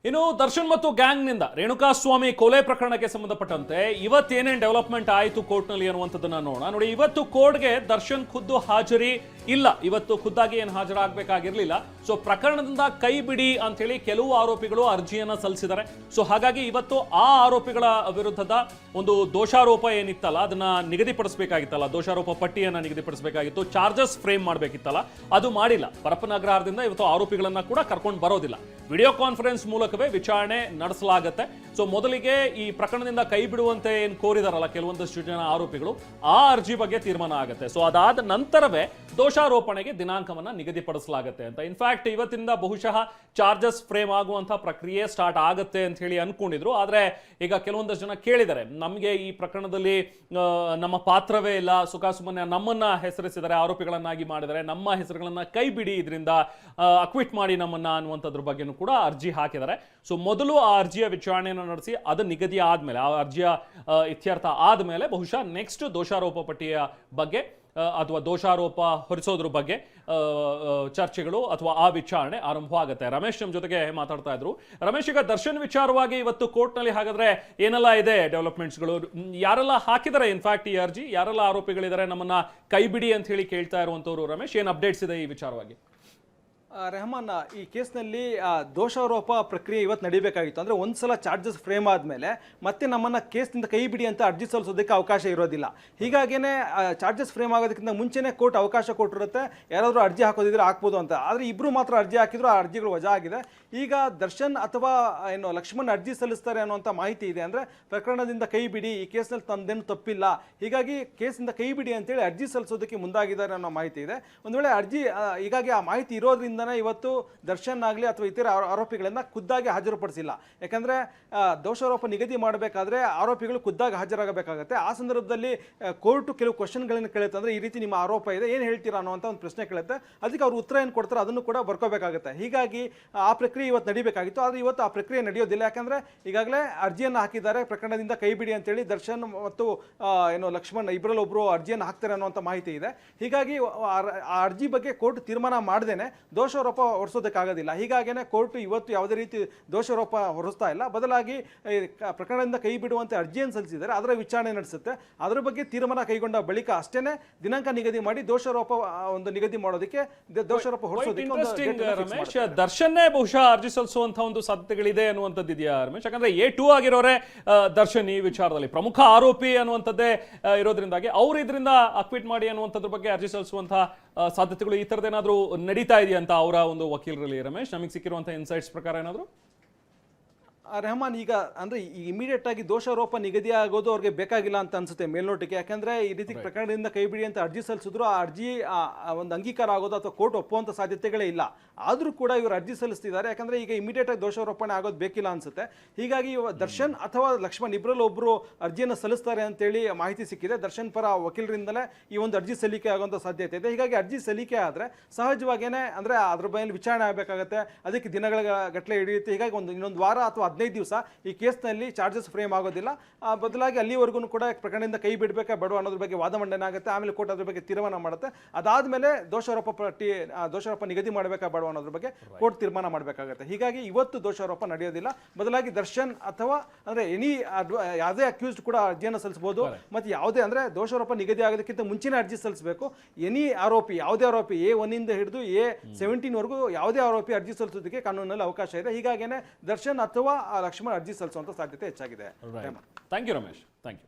ಇನ್ನು ದರ್ಶನ್ ಮತ್ತು ಗ್ಯಾಂಗ್ ನಿಂದ ರೇಣುಕಾಸ್ವಾಮಿ ಕೊಲೆ ಪ್ರಕರಣಕ್ಕೆ ಸಂಬಂಧಪಟ್ಟಂತೆ ಇವತ್ತೇನೇನ್ ಡೆವಲಪ್ಮೆಂಟ್ ಆಯಿತು ಕೋರ್ಟ್ನಲ್ಲಿ ಅನ್ನುವಂಥದ್ದನ್ನ ನೋಡೋಣ. ನೋಡಿ, ಇವತ್ತು ಕೋರ್ಟ್ಗೆ ದರ್ಶನ್ ಖುದ್ದು ಹಾಜರಿ ಇಲ್ಲ. ಇವತ್ತು ಖುದ್ದಾಗಿ ಏನು ಹಾಜರಾಗಬೇಕಾಗಿರ್ಲಿಲ್ಲ. ಸೊ ಪ್ರಕರಣದಿಂದ ಕೈ ಬಿಡಿ ಅಂತ ಹೇಳಿ ಕೆಲವು ಆರೋಪಿಗಳು ಅರ್ಜಿಯನ್ನ ಸಲ್ಲಿಸಿದ್ದಾರೆ. ಸೊ ಹಾಗಾಗಿ ಇವತ್ತು ಆ ಆರೋಪಿಗಳ ವಿರುದ್ಧದ ಒಂದು ದೋಷಾರೋಪ ಏನಿತ್ತಲ್ಲ ಅದನ್ನ ನಿಗದಿಪಡಿಸಬೇಕಾಗಿತ್ತಲ್ಲ, ದೋಷಾರೋಪ ಪಟ್ಟಿಯನ್ನ ನಿಗದಿಪಡಿಸಬೇಕಾಗಿತ್ತು, ಚಾರ್ಜಸ್ ಫ್ರೇಮ್ ಮಾಡಬೇಕಿತ್ತಲ್ಲ, ಅದು ಮಾಡಿಲ್ಲ. ಪರಪ್ಪನ ಅಗ್ರಹಾರದಿಂದ ಇವತ್ತು ಆರೋಪಿಗಳನ್ನ ಕೂಡ ಕರ್ಕೊಂಡು ಬರೋದಿಲ್ಲ. ವಿಡಿಯೋ ಕಾನ್ಫರೆನ್ಸ್ ಮೂಲಕವೇ ವಿಚಾರಣೆ ನಡೆಸಲಾಗುತ್ತೆ. ಸೊ ಮೊದಲಿಗೆ ಈ ಪ್ರಕರಣದಿಂದ ಕೈ ಬಿಡುವಂತೆ ಏನು ಕೋರಿದಾರಲ್ಲ ಕೆಲವೊಂದಷ್ಟು ಜನ ಆರೋಪಿಗಳು, ಆ ಅರ್ಜಿ ಬಗ್ಗೆ ತೀರ್ಮಾನ ಆಗುತ್ತೆ. ಸೊ ಅದಾದ ನಂತರವೇ ದೋಷಾರೋಪಣೆಗೆ ದಿನಾಂಕವನ್ನ ನಿಗದಿಪಡಿಸಲಾಗುತ್ತೆ ಅಂತ. ಇನ್ಫ್ಯಾಕ್ಟ್ ಇವತ್ತಿಂದ ಬಹುಶಃ ಚಾರ್ಜಸ್ ಫ್ರೇಮ್ ಆಗುವಂತಹ ಪ್ರಕ್ರಿಯೆ ಸ್ಟಾರ್ಟ್ ಆಗುತ್ತೆ ಅಂತ ಹೇಳಿ ಅನ್ಕೊಂಡಿದ್ರು. ಆದ್ರೆ ಈಗ ಕೆಲವೊಂದಷ್ಟು ಜನ ಕೇಳಿದ್ದಾರೆ, ನಮಗೆ ಈ ಪ್ರಕರಣದಲ್ಲಿ ನಮ್ಮ ಪಾತ್ರವೇ ಇಲ್ಲ, ಸುಖಾಸುಮ್ಮನೆ ನಮ್ಮನ್ನ ಹೆಸರಿಸಿದರೆ, ಆರೋಪಿಗಳನ್ನಾಗಿ ಮಾಡಿದರೆ, ನಮ್ಮ ಹೆಸರುಗಳನ್ನ ಕೈ ಬಿಡಿ, ಇದರಿಂದ ಅಕ್ವಿಟ್ ಮಾಡಿ ನಮ್ಮನ್ನ ಅನ್ನುವಂಥದ್ರ ಬಗ್ಗೆನೂ ಕೂಡ ಅರ್ಜಿ ಹಾಕಿದ್ದಾರೆ. ಸೊ ಮೊದಲು ಆ ಅರ್ಜಿಯ ವಿಚಾರಣೆಯನ್ನು ನಡೆಸಿ ಅದು ನಿಗದಿ ಆದ್ಮೇಲೆ, ಆ ಅರ್ಜಿಯ ಇತ್ಯರ್ಥ ಆದ್ಮೇಲೆ ಬಹುಶಃ ನೆಕ್ಸ್ಟ್ ದೋಷಾರೋಪ ಪಟ್ಟಿಯ ಬಗ್ಗೆ ಅಥವಾ ದೋಷಾರೋಪ ಹೊರಿಸೋದ್ರ ಬಗ್ಗೆ ಚರ್ಚೆಗಳು ಅಥವಾ ಆ ವಿಚಾರಣೆ ಆರಂಭವಾಗುತ್ತೆ. ರಮೇಶ್ ನಮ್ಮ ಜೊತೆಗೆ ಮಾತಾಡ್ತಾ ಇದ್ರು. ರಮೇಶ್, ಈಗ ದರ್ಶನ್ ವಿಚಾರವಾಗಿ ಇವತ್ತು ಕೋರ್ಟ್ನಲ್ಲಿ ಹಾಗಾದ್ರೆ ಏನೆಲ್ಲ ಇದೆ ಡೆವಲಪ್ಮೆಂಟ್ಸ್ಗಳು? ಯಾರೆಲ್ಲ ಹಾಕಿದ್ದಾರೆ ಇನ್ಫ್ಯಾಕ್ಟ್ ಈ ಅರ್ಜಿ? ಯಾರೆಲ್ಲ ಆರೋಪಿಗಳಿದ್ದಾರೆ ನಮ್ಮನ್ನ ಕೈ ಬಿಡಿ ಅಂತ ಹೇಳಿ ಕೇಳ್ತಾ ಇರುವಂತವ್ರು? ರಮೇಶ್, ಏನ್ ಅಪ್ಡೇಟ್ಸ್ ಇದೆ ಈ ವಿಚಾರವಾಗಿ? ರೆಹಮಾನ್, ಈ ಕೇಸ್ನಲ್ಲಿ ದೋಷಾರೋಪ ಪ್ರಕ್ರಿಯೆ ಇವತ್ತು ನಡೀಬೇಕಾಗಿತ್ತು. ಅಂದರೆ ಒಂದ್ಸಲ ಚಾರ್ಜಸ್ ಫ್ರೇಮ್ ಆದಮೇಲೆ ಮತ್ತೆ ನಮ್ಮನ್ನು ಕೇಸ್ನಿಂದ ಕೈ ಬಿಡಿ ಅಂತ ಅರ್ಜಿ ಸಲ್ಲಿಸೋದಕ್ಕೆ ಅವಕಾಶ ಇರೋದಿಲ್ಲ. ಹೀಗಾಗಿಯೇ ಚಾರ್ಜಸ್ ಫ್ರೇಮ್ ಆಗೋದಕ್ಕಿಂತ ಮುಂಚೆನೇ ಕೋರ್ಟ್ ಅವಕಾಶ ಕೊಟ್ಟಿರುತ್ತೆ, ಯಾರಾದರೂ ಅರ್ಜಿ ಹಾಕೋದಿದ್ರೆ ಹಾಕ್ಬೋದು ಅಂತ. ಆದರೆ ಇಬ್ಬರು ಮಾತ್ರ ಅರ್ಜಿ ಹಾಕಿದ್ರು, ಆ ಅರ್ಜಿಗಳು ವಜಾ ಆಗಿದೆ. ಈಗ ದರ್ಶನ್ ಅಥವಾ ಏನು ಲಕ್ಷ್ಮಣ್ ಅರ್ಜಿ ಸಲ್ಲಿಸ್ತಾರೆ ಅನ್ನುವಂಥ ಮಾಹಿತಿ ಇದೆ. ಅಂದರೆ ಪ್ರಕರಣದಿಂದ ಕೈ ಬಿಡಿ, ಈ ಕೇಸ್ನಲ್ಲಿ ತಂದೇನು ತಪ್ಪಿಲ್ಲ, ಹೀಗಾಗಿ ಕೇಸಿಂದ ಕೈ ಬಿಡಿ ಅಂತೇಳಿ ಅರ್ಜಿ ಸಲ್ಲಿಸೋದಕ್ಕೆ ಮುಂದಾಗಿದ್ದಾರೆ ಅನ್ನೋ ಮಾಹಿತಿ ಇದೆ. ಒಂದು ವೇಳೆ ಅರ್ಜಿ ಹೀಗಾಗಿ ಆ ಮಾಹಿತಿ ಇರೋದ್ರಿಂದ ಇವತ್ತು ದರ್ಶನ್ ಆಗಲಿ ಅಥವಾ ಇತರ ಆರೋಪಿಗಳನ್ನ ಖುದ್ದಾಗಿ ಹಾಜರುಪಡಿಸಿಲ್ಲ. ಯಾಕಂದ್ರೆ ದೋಷಾರೋಪ ನಿಗದಿ ಮಾಡಬೇಕಾದ್ರೆ ಆರೋಪಿಗಳು ಖುದ್ದಾಗಿ ಹಾಜರಾಗಬೇಕಾಗುತ್ತೆ. ಆ ಸಂದರ್ಭದಲ್ಲಿ ಕೋರ್ಟ್ ಕೆಲವು ಕ್ವಶನ್ಗಳನ್ನು ಕೇಳುತ್ತೆ. ಅಂದ್ರೆ ಈ ರೀತಿ ನಿಮ್ಮ ಆರೋಪ ಇದೆ, ಏನು ಹೇಳ್ತೀರಾ ಅನ್ನುವಂಥ ಒಂದು ಪ್ರಶ್ನೆ ಕೇಳುತ್ತೆ. ಅದಕ್ಕೆ ಅವ್ರು ಉತ್ತರ ಏನು ಕೊಡ್ತಾರೆ ಅದನ್ನು ಕೂಡ ಬರ್ಕೋಬೇಕಾಗುತ್ತೆ. ಹೀಗಾಗಿ ಆ ಪ್ರಕ್ರಿಯೆ ಇವತ್ತು ನಡೀಬೇಕಾಗಿತ್ತು. ಆದರೆ ಇವತ್ತು ಆ ಪ್ರಕ್ರಿಯೆ ನಡೆಯೋದಿಲ್ಲ. ಯಾಕಂದ್ರೆ ಈಗಾಗಲೇ ಅರ್ಜಿಯನ್ನು ಹಾಕಿದ್ದಾರೆ, ಪ್ರಕರಣದಿಂದ ಕೈ ಬಿಡಿ ಅಂತೇಳಿ ದರ್ಶನ್ ಮತ್ತು ಏನು ಲಕ್ಷ್ಮಣ್ ಇಬ್ಬರಲ್ಲಿ ಒಬ್ಬರು ಅರ್ಜಿಯನ್ನು ಹಾಕ್ತಾರೆ ಅನ್ನುವಂಥ ಮಾಹಿತಿ ಇದೆ. ಹೀಗಾಗಿ ಆ ಅರ್ಜಿ ಬಗ್ಗೆ ಕೋರ್ಟ್ ತೀರ್ಮಾನ ಮಾಡದೇನೆ ದೋಷಾರೋಪ ಹೊರಿಸೋದಕ್ಕಾಗೋದಿಲ್ಲ. ಹೀಗಾಗಿನೇ ಕೋರ್ಟ್ ಇವತ್ತು ಯಾವುದೇ ರೀತಿ ದೋಷಾರೋಪ ಹೊರಿಸ್ತಾ ಇಲ್ಲ. ಬದಲಾಗಿ ಪ್ರಕರಣದಿಂದ ಕೈ ಬಿಡುವಂತೆ ಅರ್ಜಿಯನ್ನು ಸಲ್ಲಿಸಿದ್ದಾರೆ, ಅದರ ವಿಚಾರಣೆ ನಡೆಸುತ್ತೆ. ಅದರ ಬಗ್ಗೆ ತೀರ್ಮಾನ ಕೈಗೊಂಡ ಬಳಿಕ ಅಷ್ಟೇನೆ ದಿನಾಂಕ ನಿಗದಿ ಮಾಡಿ ದೋಷಾರೋಪ ಒಂದು ನಿಗದಿ ಮಾಡೋದಕ್ಕೆ, ದೋಷಾರೋಪ ಹೊರಿಸೋದಕ್ಕೆ ರಮೇಶ್, ದರ್ಶನ್ನೇ ಬಹುಶಃ ಅರ್ಜಿ ಸಲ್ಲಿಸುವಂತ ಒಂದು ಸಾಧ್ಯತೆಗಳಿದೆ ಅನ್ನುವಂಥದ್ದು ಇದೆಯಾ ರಮೇಶ್? ಯಾಕಂದ್ರೆ A2 ಆಗಿರೋರೆ ದರ್ಶನ್ ಈ ವಿಚಾರದಲ್ಲಿ ಪ್ರಮುಖ ಆರೋಪಿ ಅನ್ನುವಂಥದ್ದೇ ಇರೋದ್ರಿಂದಾಗಿ ಅವ್ರು ಇದರಿಂದ ಅಕ್ವಿಟ್ ಮಾಡಿ ಅನ್ನುವಂಥದ್ರ ಬಗ್ಗೆ ಅರ್ಜಿ ಸಲ್ಲಿಸುವಂತಹ ಸಾಧ್ಯತೆಗಳು ಈ ತರದೇನಾದ್ರೂ ನಡೀತಾ ಇದೆಯಂತ ಅವರ ಒಂದು ವಕೀಲರಲ್ಲಿ? ರಮೇಶ್, ನಮಗೆ ಸಿಕ್ಕಿರುವಂತಹ ಇನ್ಸೈಟ್ಸ್ ಪ್ರಕಾರ ಏನಾದ್ರು? ರೆಹಮಾನ್, ಈಗ ಅಂದರೆ ಇಮಿಡಿಯೇಟ್ ಆಗಿ ದೋಷಾರೋಪ ನಿಗದಿ ಆಗೋದು ಅವ್ರಿಗೆ ಬೇಕಾಗಿಲ್ಲ ಅಂತ ಅನ್ಸುತ್ತೆ ಮೇಲ್ನೋಟಿಗೆ. ಯಾಕಂದ್ರೆ ಈ ರೀತಿ ಪ್ರಕರಣದಿಂದ ಕೈ ಬಿಡಿ ಅಂತ ಅರ್ಜಿ ಸಲ್ಲಿಸಿದ್ರು, ಆ ಅರ್ಜಿ ಒಂದು ಅಂಗೀಕಾರ ಆಗೋದು ಅಥವಾ ಕೋರ್ಟ್ ಒಪ್ಪುವಂಥ ಸಾಧ್ಯತೆಗಳೇ ಇಲ್ಲ. ಆದರೂ ಕೂಡ ಇವರು ಅರ್ಜಿ ಸಲ್ಲಿಸ್ತಿದ್ದಾರೆ. ಯಾಕಂದ್ರೆ ಈಗ ಇಮಿಡಿಯೇಟ್ ಆಗಿ ದೋಷಾರೋಪಣೆ ಆಗೋದು ಬೇಕಿಲ್ಲ ಅನ್ಸುತ್ತೆ. ಹೀಗಾಗಿ ದರ್ಶನ್ ಅಥವಾ ಲಕ್ಷ್ಮಣ್ ಇಬ್ಬರಲ್ಲಿ ಒಬ್ಬರು ಅರ್ಜಿಯನ್ನು ಸಲ್ಲಿಸ್ತಾರೆ ಅಂತೇಳಿ ಮಾಹಿತಿ ಸಿಕ್ಕಿದೆ. ದರ್ಶನ್ ಪರ ವಕೀಲರಿಂದಲೇ ಈ ಒಂದು ಅರ್ಜಿ ಸಲ್ಲಿಕೆ ಆಗುವಂಥ ಸಾಧ್ಯತೆ ಇದೆ. ಹೀಗಾಗಿ ಅರ್ಜಿ ಸಲ್ಲಿಕೆ ಆದರೆ ಸಹಜವಾಗೇನೆ ಅಂದರೆ ಅದ್ರ ಮೇಲೆ ವಿಚಾರಣೆ ಆಗಬೇಕಾಗತ್ತೆ, ಅದಕ್ಕೆ ದಿನಗಳ ಗಟ್ಟಲೆ ಹಿಡಿಯುತ್ತೆ. ಹೀಗಾಗಿ ಇನ್ನೊಂದು ವಾರ ಅಥವಾ 15 ದಿವಸ ಈ ಕೇಸ್ನಲ್ಲಿ ಚಾರ್ಜಸ್ ಫ್ರೇಮ್ ಆಗೋದಿಲ್ಲ. ಬದಲಾಗಿ ಅಲ್ಲಿವರೆಗೂ ಕೂಡ ಪ್ರಕರಣದಿಂದ ಕೈ ಬಿಡಬೇಕಾ ಬೇಡ ಅನ್ನೋದ್ರ ಬಗ್ಗೆ ವಾದ ಮಂಡನೆ ಆಗುತ್ತೆ. ಆಮೇಲೆ ಕೋರ್ಟ್ ಅದ್ರ ಬಗ್ಗೆ ತೀರ್ಮಾನ ಮಾಡುತ್ತೆ. ಅದಾದ್ಮೇಲೆ ದೋಷಾರೋಪ ನಿಗದಿ ಮಾಡಬೇಕಾ ಬೇಡ ಅನ್ನೋದ್ರ ಬಗ್ಗೆ ಕೋರ್ಟ್ ತೀರ್ಮಾನ ಮಾಡಬೇಕಾಗುತ್ತೆ. ಹೀಗಾಗಿ ಇವತ್ತು ದೋಷಾರೋಪ ನಡೆಯೋದಿಲ್ಲ. ಬದಲಾಗಿ ದರ್ಶನ್ ಅಥವಾ ಅಂದ್ರೆ ಯಾವುದೇ ಅಕ್ಯೂಸ್ಡ್ ಕೂಡ ಅರ್ಜಿಯನ್ನು ಸಲ್ಲಿಸಬಹುದು. ಮತ್ತೆ ಯಾವುದೇ ಅಂದ್ರೆ ದೋಷಾರೋಪ ನಿಗದಿ ಆಗೋದಕ್ಕಿಂತ ಮುಂಚಿನ ಅರ್ಜಿ ಸಲ್ಲಿಸಬೇಕು. ಆರೋಪಿ, ಯಾವುದೇ ಆರೋಪಿ A1 ಇಂದ ಹಿಡಿದು A17 ವರೆಗೂ ಯಾವುದೇ ಆರೋಪಿ ಅರ್ಜಿ ಸಲ್ಲಿಸೋದಕ್ಕೆ ಕಾನೂನಲ್ಲಿ ಅವಕಾಶ ಇದೆ. ಹೀಗಾಗಿನೇ ದರ್ಶನ್ ಅಥವಾ ಲಕ್ಷ್ಮಣ್ ಅರ್ಜಿ ಸಲ್ಲಿಸುವಂತ ಸಾಧ್ಯತೆ ಹೆಚ್ಚಾಗಿದೆ. Thank you Ramesh, thank you.